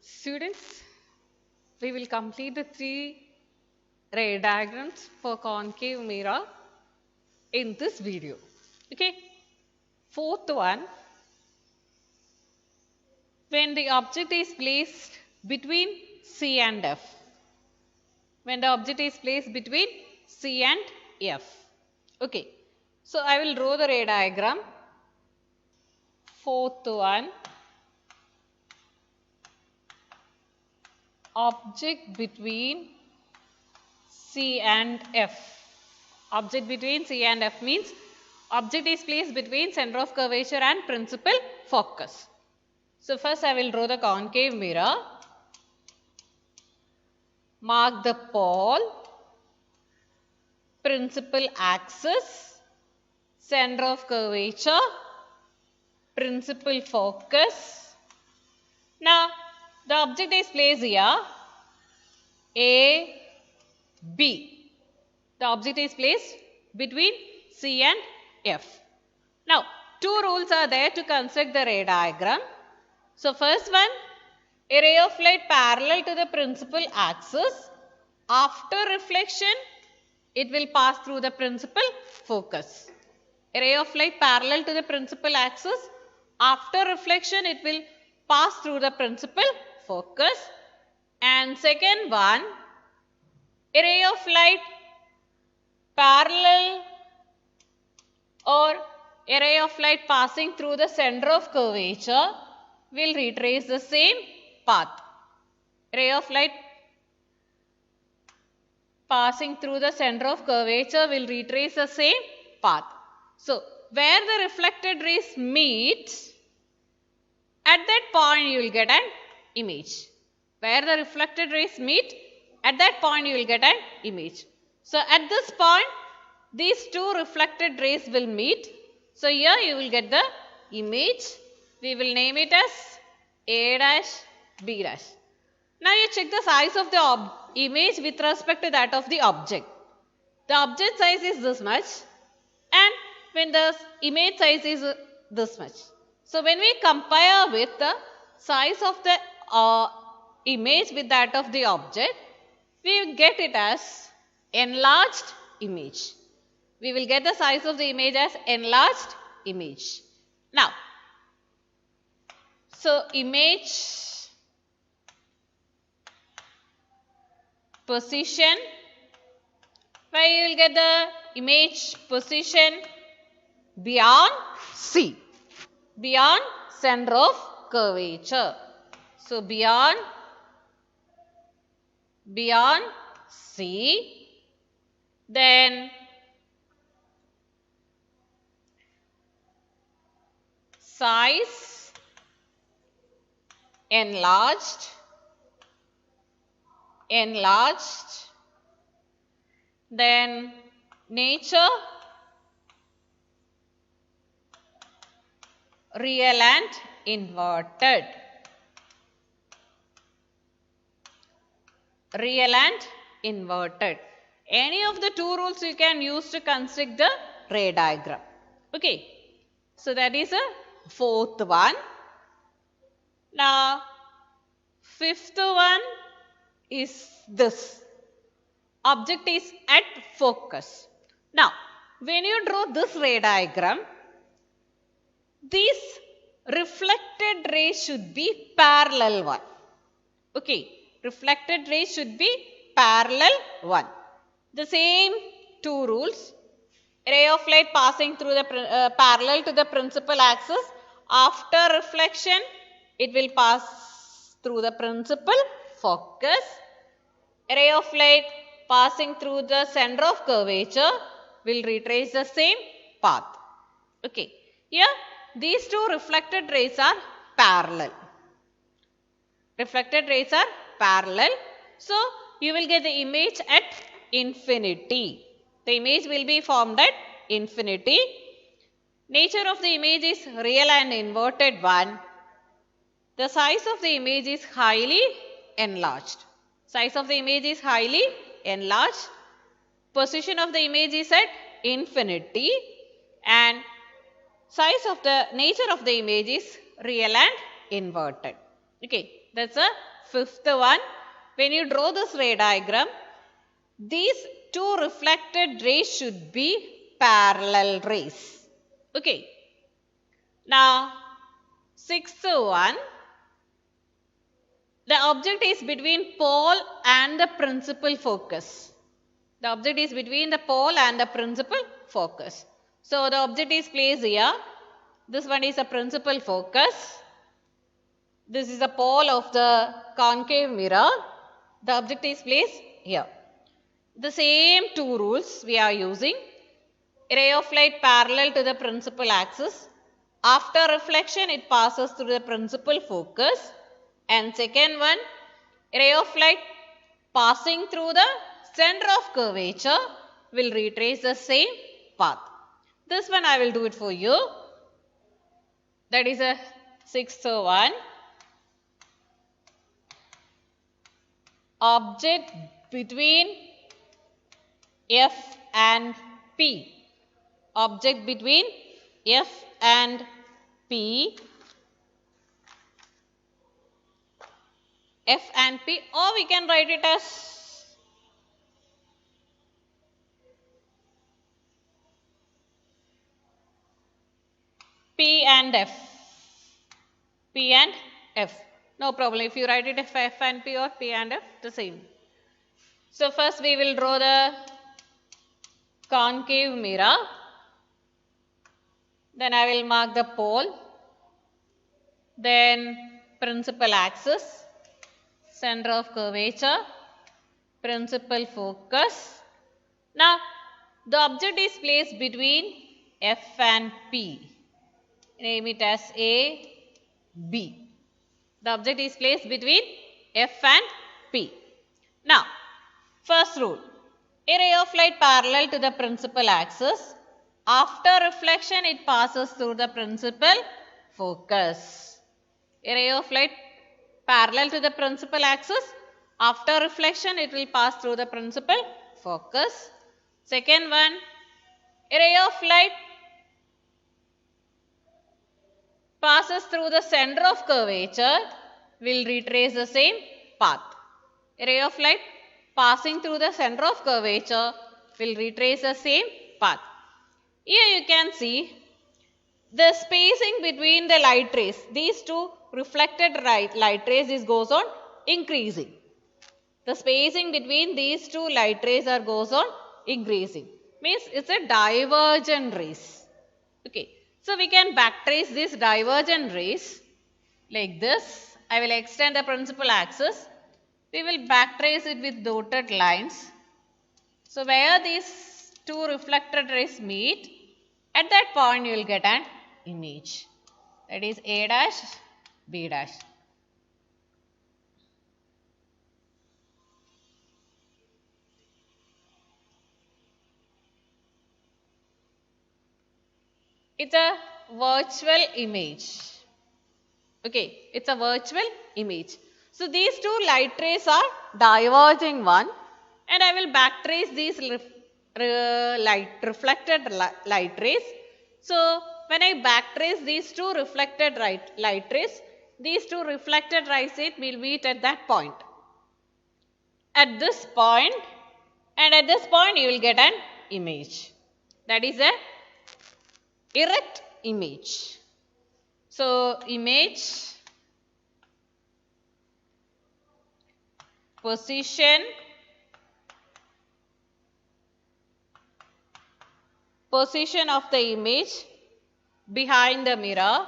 Students, we will complete the three ray diagrams for concave mirror in this video. Okay. Fourth one, when the object is placed between C and F. When the object is placed between C and F. Okay. So I will draw the ray diagram. Fourth one, object between C and F. Object between C and F means object is placed between center of curvature and principal focus. So first I will draw the concave mirror. Mark the pole, principal axis, center of curvature, principal focus. Now the object is placed here, A, B. The object is placed between C and F. Now, two rules are there to construct the ray diagram. So, first one, a ray of light parallel to the principal axis. After reflection, it will pass through the principal focus. A ray of light parallel to the principal axis. After reflection, it will pass through the principal focus. And second one, a ray of light parallel or a ray of light passing through the center of curvature will retrace the same path. Ray of light passing through the center of curvature will retrace the same path. So, where the reflected rays meet, at that point you will get an image. Where the reflected rays meet, at that point you will get an image. So, at this point, these two reflected rays will meet. So, here you will get the image. We will name it as A dash, B dash. Now, you check the size of the image with respect to that of the object. The object size is this much and when the image size is this much. So, when we compare with the size of the image with that of the object, we will get it as enlarged image. We will get the size of the image as enlarged image. Now, so image position, where you will get the image position beyond C, beyond center of curvature. So, beyond C, then size enlarged, then nature real and inverted. Real and inverted. Any of the two rules you can use to construct the ray diagram. Okay. So, that is a fourth one. Now, fifth one is this. Object is at focus. Now, when you draw this ray diagram, these reflected rays should be parallel one. Okay. Reflected rays should be parallel one. The same two rules. Ray of light passing through the parallel to the principal axis. After reflection, it will pass through the principal focus. A ray of light passing through the center of curvature will retrace the same path. Okay. Here, these two reflected rays are parallel. Reflected rays are parallel. So, you will get the image at infinity. The image will be formed at infinity. Nature of the image is real and inverted one. The size of the image is highly enlarged. Size of the image is highly enlarged. Position of the image is at infinity and nature of the image is real and inverted. Okay. That's a fifth one. When you draw this ray diagram, these two reflected rays should be parallel rays. Okay. Now, sixth one. The object is between pole and the principal focus. The object is between the pole and the principal focus. So, the object is placed here. This one is a principal focus. This is the pole of the concave mirror. The object is placed here. The same two rules we are using. Ray of light parallel to the principal axis. After reflection, it passes through the principal focus. And second one, ray of light passing through the center of curvature will retrace the same path. This one I will do it for you. That is a sixth one. Object between F and P. Object between F and P. F and P, or we can write it as P and F. P and F. No problem. If you write it as F and P or P and F, the same. So, first we will draw the concave mirror. Then I will mark the pole. Then principal axis, center of curvature, principal focus. Now, the object is placed between F and P. Name it as A, B. The object is placed between F and P. Now, first rule. A ray of light parallel to the principal axis. After reflection, it passes through the principal focus. A ray of light parallel to the principal axis. After reflection, it will pass through the principal focus. Second one, a ray of light passes through the center of curvature will retrace the same path. A ray of light passing through the center of curvature will retrace the same path. Here you can see the spacing between the light rays. These two reflected light rays goes on increasing. The spacing between these two light rays goes on increasing. Means it's a divergent rays. Okay. So, we can backtrace these divergent rays like this. I will extend the principal axis. We will backtrace it with dotted lines. So, where these two reflected rays meet, at that point you will get an image. That is A dash, B dash. It's a virtual image. Okay, it's a virtual image. So, these two light rays are diverging one, and I will backtrace these reflected light rays. So, when I backtrace these two reflected light rays, these two reflected rays will meet at that point. At this point, and at this point you will get an image. That is a erect image. So, image, position of the image behind the mirror,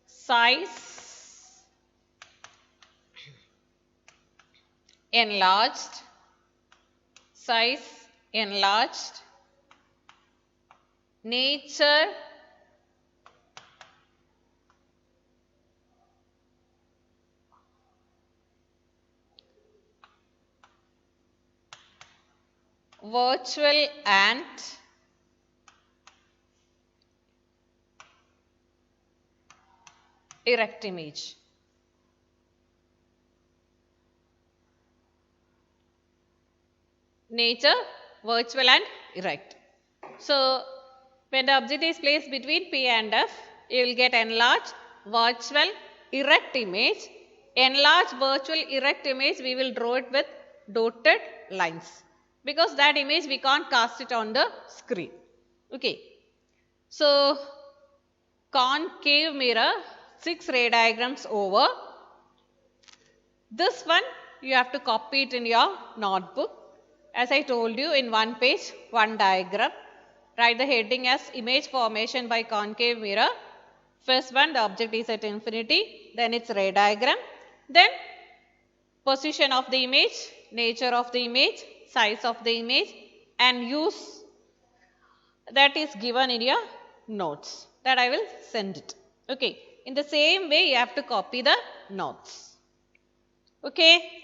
size, enlarged, nature, virtual ant, erect image. Nature, virtual and erect. So, when the object is placed between P and F, you will get enlarged virtual erect image. Enlarged virtual erect image, we will draw it with dotted lines because that image we can't cast it on the screen. Okay. So, concave mirror, 6 ray diagrams over. This one you have to copy it in your notebook. As I told you, in one page, one diagram. Write the heading as image formation by concave mirror. First one, the object is at infinity, then its ray diagram, then position of the image, nature of the image, size of the image, and use that is given in your notes that I will send it. Okay. In the same way, you have to copy the notes. Okay.